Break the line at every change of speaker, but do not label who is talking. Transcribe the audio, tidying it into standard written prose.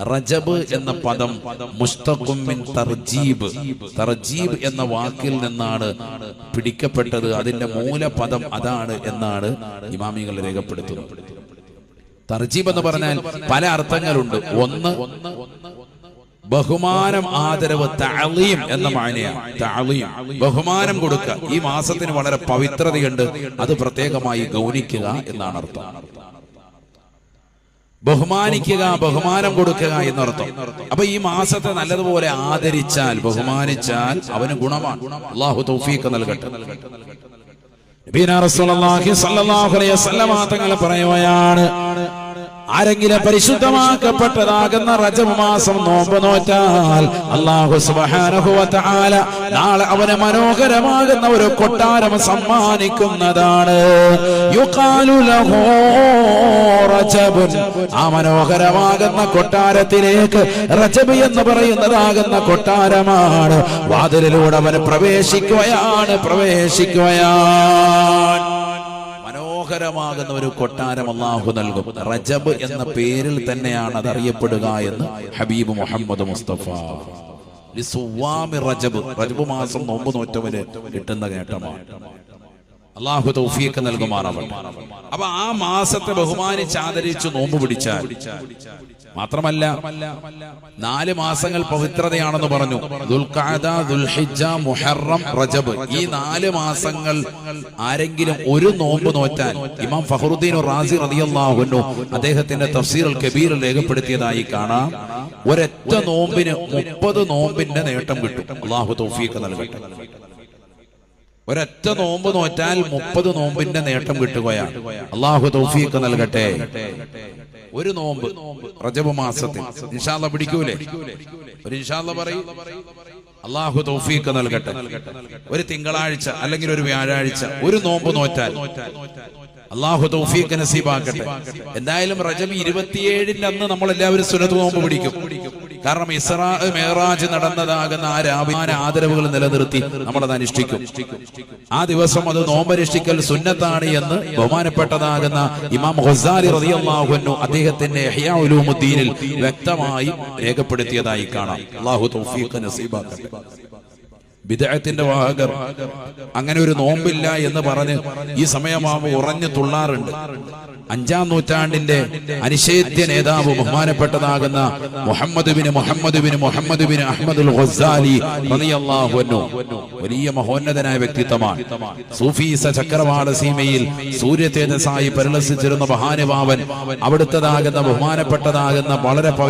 റജബ് എന്ന പദം മുസ്തഖും മിൻ തർജീബ്, തർജീബ് എന്ന വാക്കിൽ നിന്നാണ് പിടിക്കപ്പെട്ടത്. അതിന്റെ മൂലപദം അതാണ് എന്നാണ് ഇമാമികൾ രേഖപ്പെടുത്തുന്നത്. തർജീബ് എന്ന് പറഞ്ഞാൽ പല അർത്ഥങ്ങളുണ്ട്. ഒന്ന്, ബഹുമാനം, ആദരവ്, തഅലീം എന്ന മാനയാണ്. തഅലീം, ബഹുമാനം കൊടുക്കുക. ഈ മാസത്തിന് വളരെ പവിത്രതയുണ്ട്, അത് പ്രത്യേകമായി ഗൗനിക്കുക എന്നാണ് അർത്ഥം. ബഹുമാനിക്കുക, ബഹുമാനം കൊടുക്കുക എന്നർത്ഥം. അപ്പൊ ഈ മാസത്തെ നല്ലതുപോലെ ആദരിച്ചാൽ, ബഹുമാനിച്ചാൽ അവന് ഗുണമാണ്. അല്ലാഹു തൗഫീഖ് നൽകട്ടെ. നബിയുനാ റസൂലുള്ളാഹി സ്വല്ലല്ലാഹു അലൈഹി വസല്ലം തങ്ങൾ പറയുകയാണ്, ആരെങ്കിലും പരിശുദ്ധമാക്കപ്പെട്ടതാകുന്ന റജബ് മാസം നോമ്പ് നോറ്റാൽ അല്ലാഹു സുബ്ഹാനഹു വ തആല നാളെ അവന് മനോഹരമാകുന്ന ഒരു കൊട്ടാരം സമ്മാനിക്കുന്നതാണ്. യുഖാലു ലഹു റജബ്, ആ മനോഹരമാകുന്ന കൊട്ടാരത്തിലേക്ക് റജബ് എന്ന് പറയുന്നതാകുന്ന കൊട്ടാരമാണ്. വാതിലിലൂടെ അവന് പ്രവേശിക്കുകയാണ്. മനോഹരമാകുന്ന ഒരു കൊട്ടാരം അല്ലാഹു നൽകും. റജബ് എന്ന പേരിൽ തന്നെയാണ് അത് അറിയപ്പെടുക എന്ന് ഹബീബ് മുഹമ്മദ് മുസ്തഫ. റജബ് മാസം നോമ്പ് നോറ്റവന് കിട്ടുന്ന നേട്ടമാണ്. അല്ലാഹു തൗഫീഖ് നൽകുമാറാവട്ടെ. അപ്പൊ ആ മാസത്തെ ബഹുമാനിച്ച് ആദരിച്ച് നോമ്പ് പിടിച്ചാൽ മാത്രമല്ല, 4 മാസങ്ങൾ പവിത്രതയാണെന്ന് പറഞ്ഞു. ദുൽഖഅദ, ദുൽഹിജ്ജ, മുഹറം, റജബ്. ഈ 4 മാസങ്ങൾ ആരെങ്കിലും ഒരു നോമ്പ് നോറ്റാൽ, ഇമാം ഫഖറുദ്ദീൻ റാസി റളിയല്ലാഹു അൻഹു അദ്ദേഹത്തിന്റെ തഫ്സീർ അൽ കബീറിൽ രേഖപ്പെടുത്തിയതായി കാണാം. ഒരൊറ്റ നോമ്പിന് 30 നോമ്പിന്റെ നേട്ടം കിട്ടും. അല്ലാഹു തൗഫീഖ് നൽകട്ടെ. ഒരൊറ്റ നോമ്പ് നോറ്റാൽ 30 നോമ്പിന്റെ നേട്ടം കിട്ടുകയാണ്. അല്ലാഹു തൗഫീഖ് നൽകട്ടെ. ഒരു നോമ്പ് റജബ് മാസത്തിൽ ഇൻഷാ അല്ലാഹ് പിടിക്കൂലേ? ഒരു ഇൻഷാ അല്ലാഹ് പറയൂ. അല്ലാഹു തൗഫീഖ് നൽകട്ടെ. ഒരു തിങ്കളാഴ്ച അല്ലെങ്കിൽ ഒരു വ്യാഴാഴ്ച ഒരു നോമ്പ് നോറ്റാൽ അല്ലാഹു തൗഫീഖ് നസീബാക്കട്ടെ. എന്തായാലും റജബ് 27-ന്റെ അന്ന് നമ്മൾ എല്ലാവരും സുന്നത്ത് നോമ്പ് പിടിക്കും. കാരണം ഇസ്രാ മിഅ്റാജ് നടന്നതാകുന്ന ആ രാവിലെ ആദരവുകൾ നിലനിർത്തി നമ്മളത് അനുഷ്ഠിക്കും. ആ ദിവസം അത് നോമ്പനുഷ്ഠിക്കൽ സുന്നത്താണ് എന്ന് ബഹുമാനപ്പെട്ടതാകുന്ന ഇമാം ഖസാലി റളിയല്ലാഹു അൻഹു അദ്ദേഹത്തിന്റെ ഇഹ്യാ ഉലൂമുദ്ദീനിൽ വ്യക്തമായി രേഖപ്പെടുത്തിയതായി കാണാം. അല്ലാഹു തൗഫീഖ് നസീബാക്കട്ടെ. ബിദ്അത്തിന്റെ വാഹകർ അങ്ങനെ ഒരു നോമ്പില്ല എന്ന് പറഞ്ഞ് ഈ സമയമാവുമ്പോൾ ഉറഞ്ഞു തുള്ളാറുണ്ട്. 5-ാം നൂറ്റാണ്ടിന്റെ അനിഷേധ്യ നേതാവ് ബഹുമാനപ്പെട്ടതാകുന്ന മുഹമ്മദ് ബിൻ അഹ്മദുൽ ഖസാലി റളിയല്ലാഹു അൻഹു വലിയ മഹോന്നതനായ വ്യക്തിത്വമാണ്. സൂഫീസ ചക്രവാള സീമയിൽ സൂര്യതേജസ്സായി പരിലസിച്ചിരുന്ന മഹാനുഭാവൻ. അവിടുത്തതാകുന്ന ബഹുമാനപ്പെട്ടതാകുന്ന വളരെ